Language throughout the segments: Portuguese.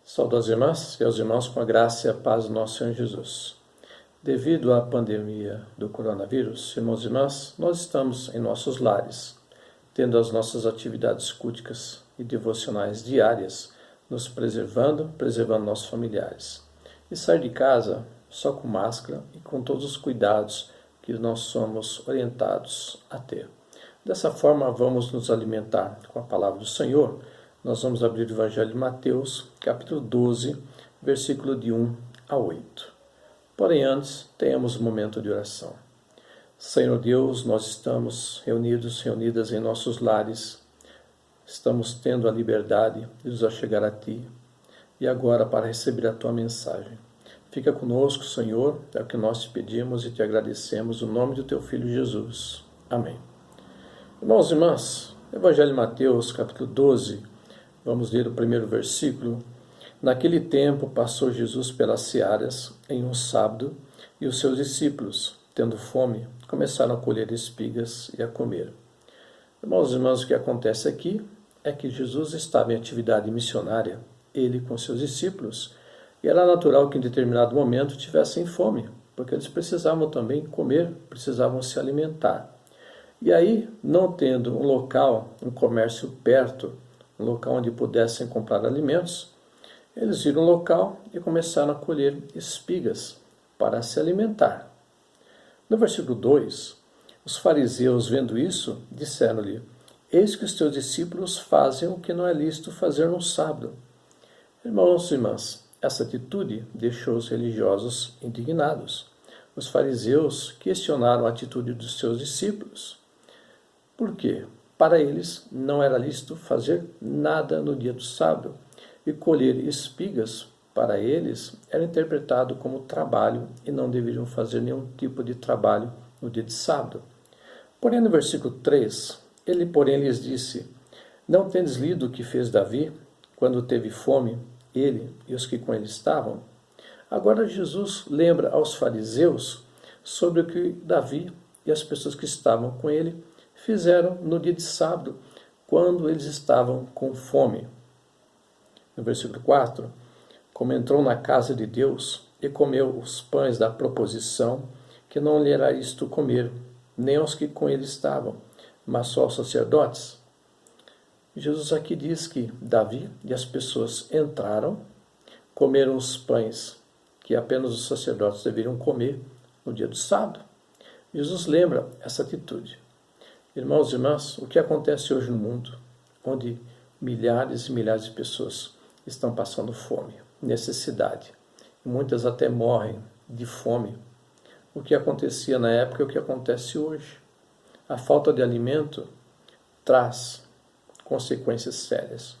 Saúdo às irmãs e aos irmãos com a graça e a paz do nosso Senhor Jesus. Devido à pandemia do coronavírus, irmãos e irmãs, nós estamos em nossos lares, tendo as nossas atividades culticas e devocionais diárias, nos preservando nossos familiares. E sair de casa só com máscara e com todos os cuidados que nós somos orientados a ter. Dessa forma, vamos nos alimentar com a palavra do Senhor. Nós vamos abrir o Evangelho de Mateus, capítulo 12, versículo de 1 a 8. Porém, antes, tenhamos um momento de oração. Senhor Deus, nós estamos reunidas em nossos lares, estamos tendo a liberdade de nos achegar a Ti, e agora para receber a Tua mensagem. Fica conosco, Senhor, é o que nós te pedimos e te agradecemos, no nome do Teu Filho Jesus. Amém. Irmãos e irmãs, Evangelho de Mateus, capítulo 12, vamos ler o primeiro versículo. Naquele tempo passou Jesus pelas searas em um sábado, e os seus discípulos, tendo fome, começaram a colher espigas e a comer. Irmãos e irmãs, o que acontece aqui é que Jesus estava em atividade missionária, ele com seus discípulos, e era natural que em determinado momento tivessem fome, porque eles precisavam também comer, precisavam se alimentar. E aí, não tendo um local, um comércio perto, um local onde pudessem comprar alimentos, eles viram um local e começaram a colher espigas para se alimentar. No versículo 2, os fariseus, vendo isso, disseram-lhe: Eis que os teus discípulos fazem o que não é lícito fazer no sábado. Irmãos e irmãs, essa atitude deixou os religiosos indignados. Os fariseus questionaram a atitude dos seus discípulos. Por quê? Para eles não era lícito fazer nada no dia do sábado, e colher espigas, para eles, era interpretado como trabalho e não deveriam fazer nenhum tipo de trabalho no dia de sábado. Porém, no versículo 3, ele, porém, lhes disse: Não tendes lido o que fez Davi, quando teve fome, ele e os que com ele estavam? Agora Jesus lembra aos fariseus sobre o que Davi e as pessoas que estavam com ele fizeram no dia de sábado, quando eles estavam com fome. No versículo 4, como entrou na casa de Deus e comeu os pães da proposição, que não lhe era isto comer, nem aos que com ele estavam, mas só aos sacerdotes. Jesus aqui diz que Davi e as pessoas entraram, comeram os pães que apenas os sacerdotes deveriam comer no dia do sábado. Jesus lembra essa atitude. Irmãos e irmãs, o que acontece hoje no mundo, onde milhares e milhares de pessoas estão passando fome, necessidade, e muitas até morrem de fome. O que acontecia na época é o que acontece hoje. A falta de alimento traz consequências sérias,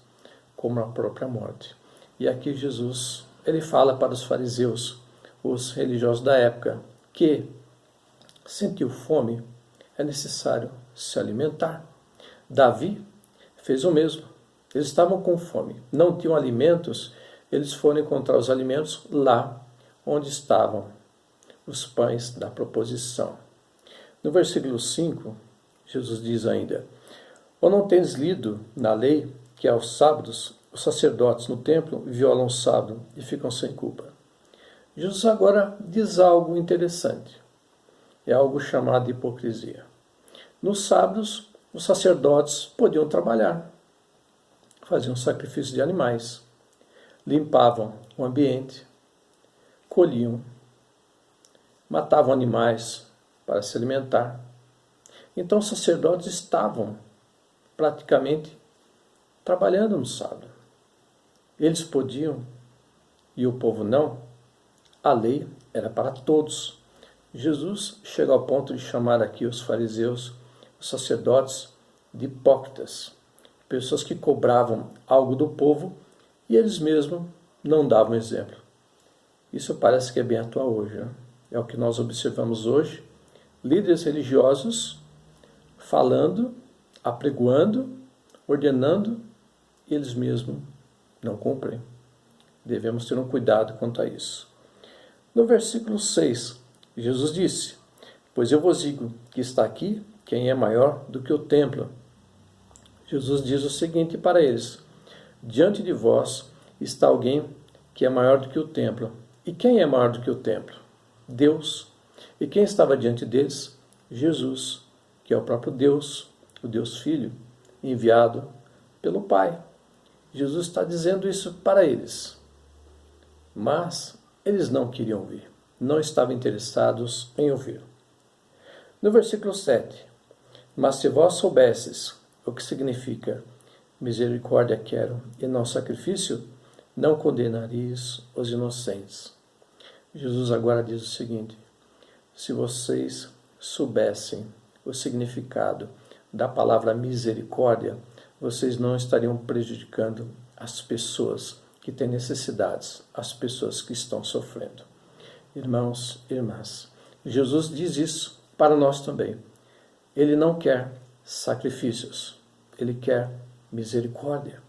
como a própria morte. E aqui Jesus, ele fala para os fariseus, os religiosos da época, que sentiu fome, é necessário se alimentar. Davi fez o mesmo. Eles estavam com fome, não tinham alimentos, eles foram encontrar os alimentos lá onde estavam os pães da proposição. No versículo 5, Jesus diz ainda: Ou não tens lido na lei que aos sábados os sacerdotes no templo violam o sábado e ficam sem culpa? Jesus agora diz algo interessante. É algo chamado de hipocrisia. Nos sábados, os sacerdotes podiam trabalhar, faziam sacrifício de animais, limpavam o ambiente, colhiam, matavam animais para se alimentar. Então os sacerdotes estavam praticamente trabalhando no sábado. Eles podiam e o povo não. A lei era para todos. Jesus chega ao ponto de chamar aqui os fariseus, os sacerdotes, de hipócritas, pessoas que cobravam algo do povo e eles mesmos não davam exemplo. Isso parece que é bem atual hoje, né? É o que nós observamos hoje, líderes religiosos falando, apregoando, ordenando, e eles mesmos não cumprem. Devemos ter um cuidado quanto a isso. No versículo 6, Jesus disse: Pois eu vos digo que está aqui quem é maior do que o templo. Jesus diz o seguinte para eles: Diante de vós está alguém que é maior do que o templo. E quem é maior do que o templo? Deus. E quem estava diante deles? Jesus, que é o próprio Deus, o Deus Filho, enviado pelo Pai. Jesus está dizendo isso para eles. Mas eles não queriam ouvir, não estavam interessados em ouvir. No versículo 7, mas se vós soubesses o que significa misericórdia quero e não sacrifício, não condenareis os inocentes. Jesus agora diz o seguinte: se vocês soubessem o significado da palavra misericórdia, vocês não estariam prejudicando as pessoas que têm necessidades, as pessoas que estão sofrendo. Irmãos e irmãs, Jesus diz isso para nós também. Ele não quer sacrifícios, ele quer misericórdia.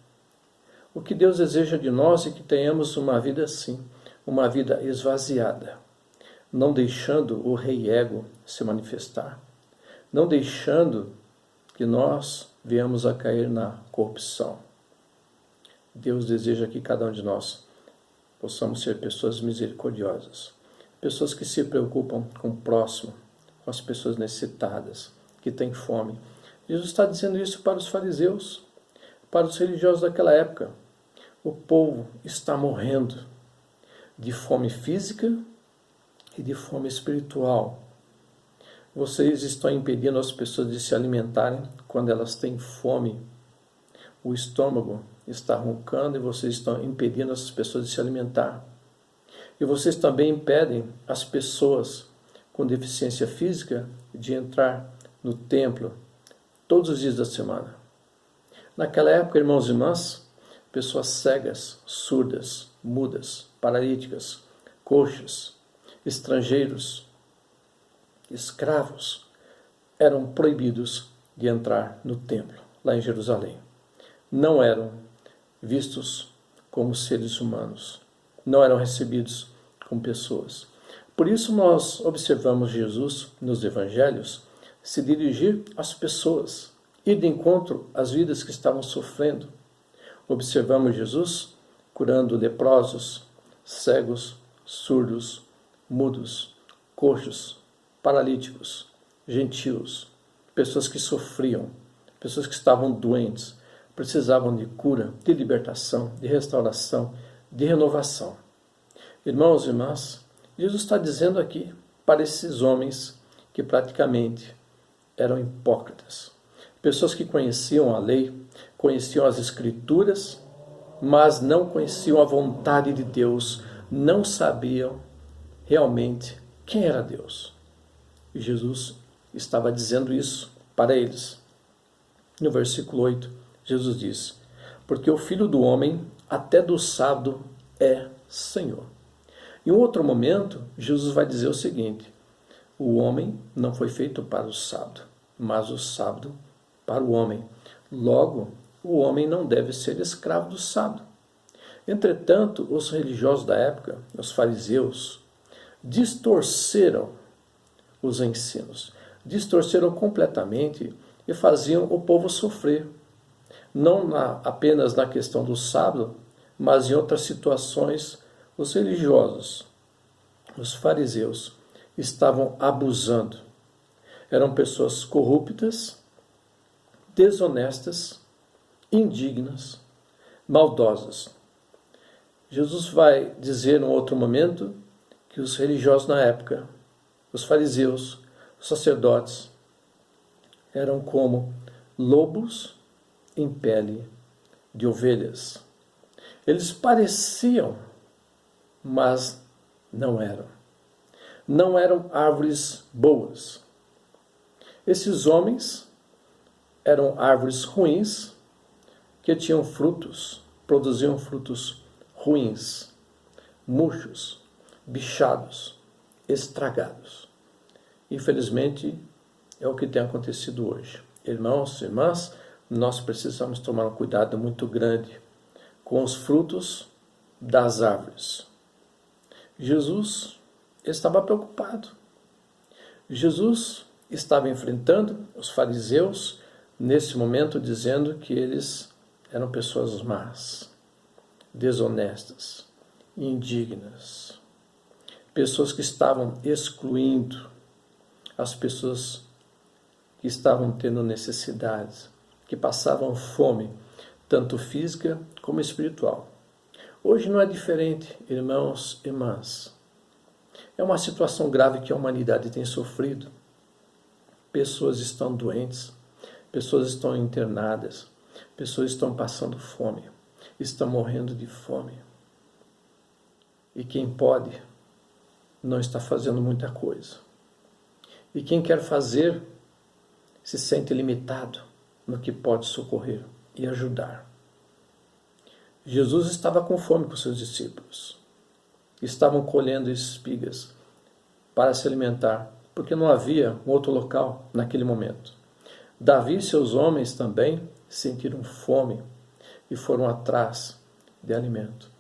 O que Deus deseja de nós é que tenhamos uma vida assim, uma vida esvaziada, não deixando o rei ego se manifestar, não deixando que nós venhamos a cair na corrupção. Deus deseja que cada um de nós possamos ser pessoas misericordiosas, pessoas que se preocupam com o próximo, com as pessoas necessitadas, que têm fome. Jesus está dizendo isso para os fariseus, para os religiosos daquela época. O povo está morrendo de fome física e de fome espiritual. Vocês estão impedindo as pessoas de se alimentarem quando elas têm fome. O estômago está roncando e vocês estão impedindo as pessoas de se alimentar. E vocês também impedem as pessoas com deficiência física de entrar no templo todos os dias da semana. Naquela época, irmãos e irmãs, pessoas cegas, surdas, mudas, paralíticas, coxas, estrangeiros, escravos, eram proibidos de entrar no templo, lá em Jerusalém. Não eram vistos como seres humanos, não eram recebidos como pessoas. Por isso nós observamos Jesus nos evangelhos se dirigir às pessoas, ir de encontro às vidas que estavam sofrendo. Observamos Jesus curando leprosos, cegos, surdos, mudos, coxos, paralíticos, gentios, pessoas que sofriam, pessoas que estavam doentes, precisavam de cura, de libertação, de restauração, de renovação. Irmãos e irmãs, Jesus está dizendo aqui para esses homens que praticamente eram hipócritas, pessoas que conheciam a lei, conheciam as Escrituras, mas não conheciam a vontade de Deus, não sabiam realmente quem era Deus. E Jesus estava dizendo isso para eles. No versículo 8, Jesus diz: porque o Filho do Homem até do sábado é Senhor. Em outro momento, Jesus vai dizer o seguinte: o homem não foi feito para o sábado, mas o sábado para o homem. Logo, o homem não deve ser escravo do sábado. Entretanto, os religiosos da época, os fariseus, distorceram os ensinos, distorceram completamente e faziam o povo sofrer. Não apenas na questão do sábado, mas em outras situações, os religiosos, os fariseus, estavam abusando. Eram pessoas corruptas, desonestas, indignas, maldosas. Jesus vai dizer em outro momento que os religiosos na época, os fariseus, os sacerdotes, eram como lobos em pele de ovelhas. Eles pareciam, mas não eram. Não eram árvores boas. Esses homens eram árvores ruins que tinham frutos, produziam frutos ruins, murchos, bichados, estragados. Infelizmente, é o que tem acontecido hoje. Irmãos e irmãs, nós precisamos tomar um cuidado muito grande com os frutos das árvores. Jesus estava preocupado. Jesus estava enfrentando os fariseus nesse momento, dizendo que eles eram pessoas más. desonestas, indignas. Pessoas que estavam excluindo as pessoas que estavam tendo necessidades, que passavam fome, tanto física como espiritual. Hoje não é diferente, irmãos e irmãs. É uma situação grave que a humanidade tem sofrido. Pessoas estão doentes, pessoas estão internadas, pessoas estão passando fome, estão morrendo de fome. E quem pode não está fazendo muita coisa. E quem quer fazer se sente limitado no que pode socorrer e ajudar. Jesus estava com fome com seus discípulos. Estavam colhendo espigas para se alimentar, porque não havia um outro local naquele momento. Davi e seus homens também sentiram fome e foram atrás de alimento.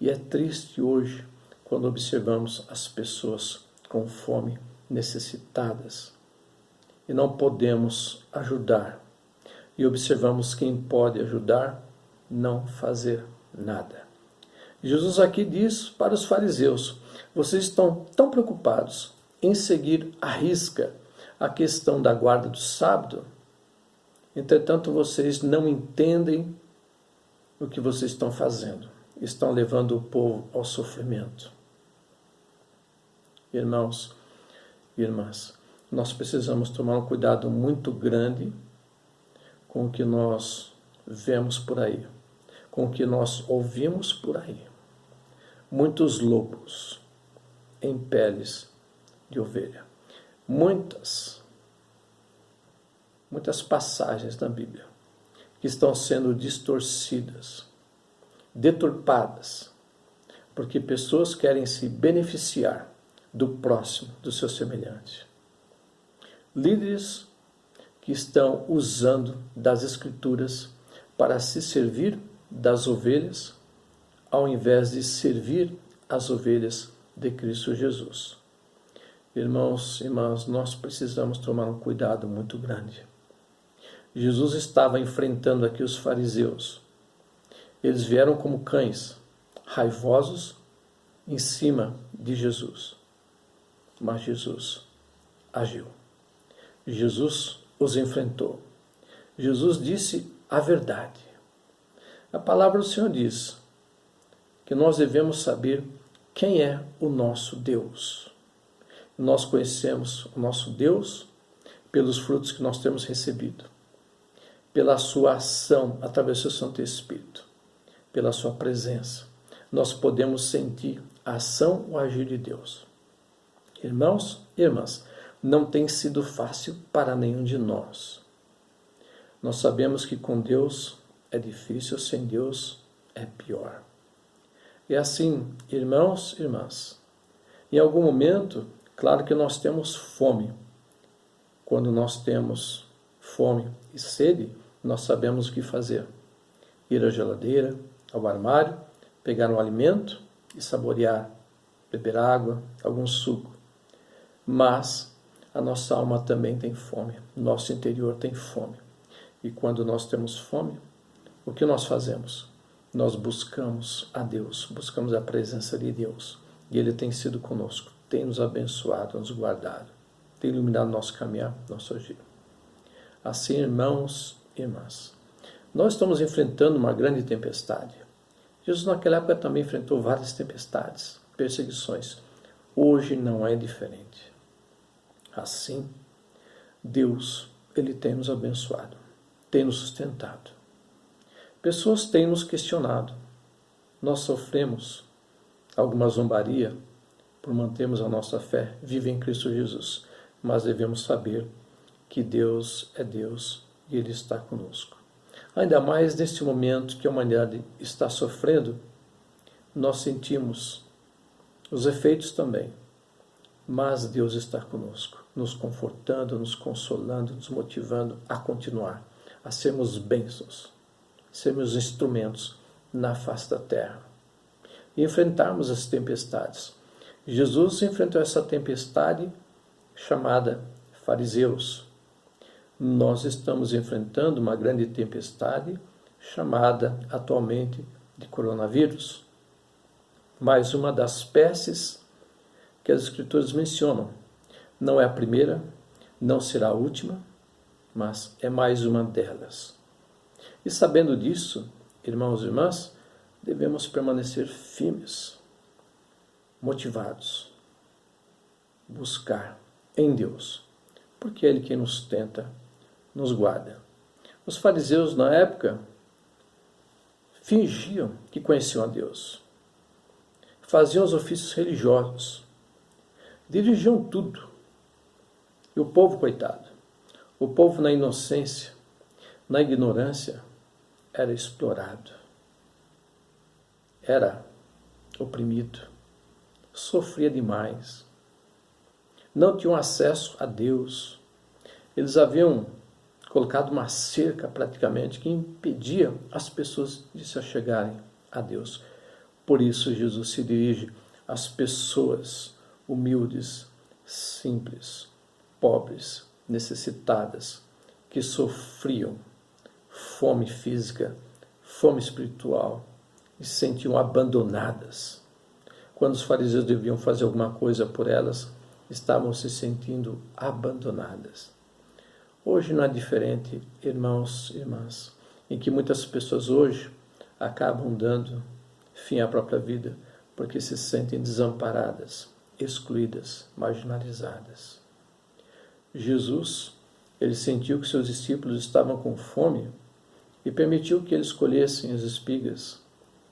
E é triste hoje quando observamos as pessoas com fome, necessitadas, e não podemos ajudar. E observamos quem pode ajudar não fazer nada. Jesus aqui diz para os fariseus: vocês estão tão preocupados em seguir à risca a questão da guarda do sábado, entretanto vocês não entendem o que vocês estão fazendo. Estão levando o povo ao sofrimento. Irmãos e irmãs, nós precisamos tomar um cuidado muito grande com o que nós vemos por aí, com o que nós ouvimos por aí. Muitos lobos em peles de ovelha. Muitas passagens da Bíblia que estão sendo distorcidas, deturpadas, porque pessoas querem se beneficiar do próximo, do seu semelhante. Líderes que estão usando das Escrituras para se servir das ovelhas, ao invés de servir as ovelhas de Cristo Jesus. Irmãos e irmãs, nós precisamos tomar um cuidado muito grande. Jesus estava enfrentando aqui os fariseus. Eles vieram como cães, raivosos, em cima de Jesus. Mas Jesus agiu. Jesus os enfrentou. Jesus disse a verdade. A palavra do Senhor diz que nós devemos saber quem é o nosso Deus. Nós conhecemos o nosso Deus pelos frutos que nós temos recebido, pela sua ação através do seu Santo Espírito, pela sua presença. Nós podemos sentir a ação ou agir de Deus. Irmãos e irmãs, não tem sido fácil para nenhum de nós. Nós sabemos que com Deus é difícil, sem Deus é pior. E assim, irmãos e irmãs, em algum momento, claro que nós temos fome. Quando nós temos fome e sede, nós sabemos o que fazer. Ir à geladeira, ao armário, pegar um alimento e saborear, beber água, algum suco. Mas a nossa alma também tem fome, nosso interior tem fome. E quando nós temos fome, o que nós fazemos? Nós buscamos a Deus, buscamos a presença de Deus. E Ele tem sido conosco, tem nos abençoado, nos guardado, tem iluminado nosso caminhar, nosso agir. Assim, irmãos e irmãs, nós estamos enfrentando uma grande tempestade. Jesus naquela época também enfrentou várias tempestades, perseguições. Hoje não é diferente. Assim, Deus, Ele tem nos abençoado, tem nos sustentado. Pessoas têm nos questionado. Nós sofremos alguma zombaria por mantermos a nossa fé viva em Cristo Jesus, mas devemos saber que Deus é Deus e Ele está conosco. Ainda mais neste momento que a humanidade está sofrendo, nós sentimos os efeitos também, mas Deus está conosco, nos confortando, nos consolando, nos motivando a continuar, a sermos bênçãos, sermos instrumentos na face da terra e enfrentarmos as tempestades. Jesus enfrentou essa tempestade chamada fariseus. Nós estamos enfrentando uma grande tempestade chamada atualmente de coronavírus, mais uma das pestes que as Escrituras mencionam. Não é a primeira, não será a última, mas é mais uma delas. E sabendo disso, irmãos e irmãs, devemos permanecer firmes, motivados, buscar em Deus, porque é Ele quem nos tenta, nos guarda. Os fariseus na época fingiam que conheciam a Deus, faziam os ofícios religiosos, dirigiam tudo. E o povo, coitado, o povo na inocência, na ignorância, era explorado, era oprimido, sofria demais, não tinham acesso a Deus. Eles haviam colocado uma cerca praticamente que impedia as pessoas de se achegarem a Deus. Por isso Jesus se dirige às pessoas humildes, simples, pobres, necessitadas, que sofriam fome física, fome espiritual e se sentiam abandonadas. Quando os fariseus deviam fazer alguma coisa por elas, estavam se sentindo abandonadas. Hoje não é diferente, irmãos e irmãs, em que muitas pessoas hoje acabam dando fim à própria vida porque se sentem desamparadas, excluídas, marginalizadas. Jesus, ele sentiu que seus discípulos estavam com fome e permitiu que eles colhessem as espigas.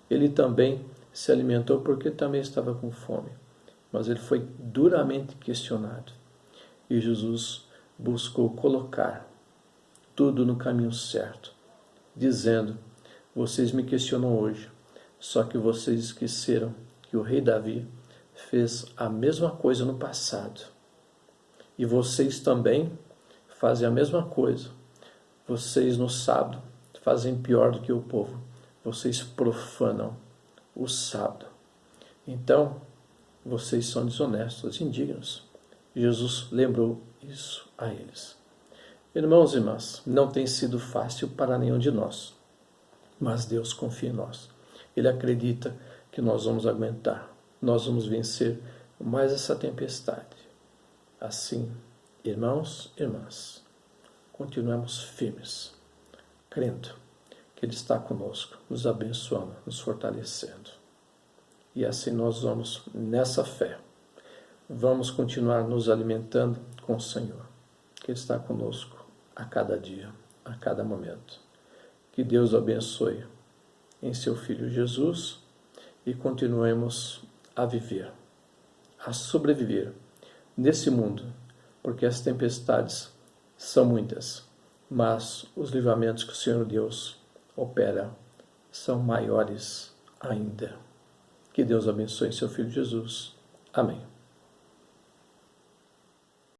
Ele também se alimentou porque também estava com fome, mas ele foi duramente questionado. E Jesus buscou colocar tudo no caminho certo, dizendo: vocês me questionam hoje, só que vocês esqueceram que o rei Davi fez a mesma coisa no passado. E vocês também fazem a mesma coisa. Vocês no sábado fazem pior do que o povo. Vocês profanam o sábado. Então, vocês são desonestos, indignos. Jesus lembrou isso a eles. Irmãos e irmãs, não tem sido fácil para nenhum de nós, mas Deus confia em nós. Ele acredita que nós vamos aguentar, nós vamos vencer mais essa tempestade. Assim, irmãos e irmãs, continuemos firmes, crendo que Ele está conosco, nos abençoando, nos fortalecendo. E assim nós vamos, nessa fé, vamos continuar nos alimentando com o Senhor, que Ele está conosco a cada dia, a cada momento. Que Deus o abençoe em seu Filho Jesus e continuemos a viver, a sobreviver nesse mundo, porque as tempestades são muitas, mas os livramentos que o Senhor Deus opera são maiores ainda. Que Deus abençoe seu Filho Jesus. Amém.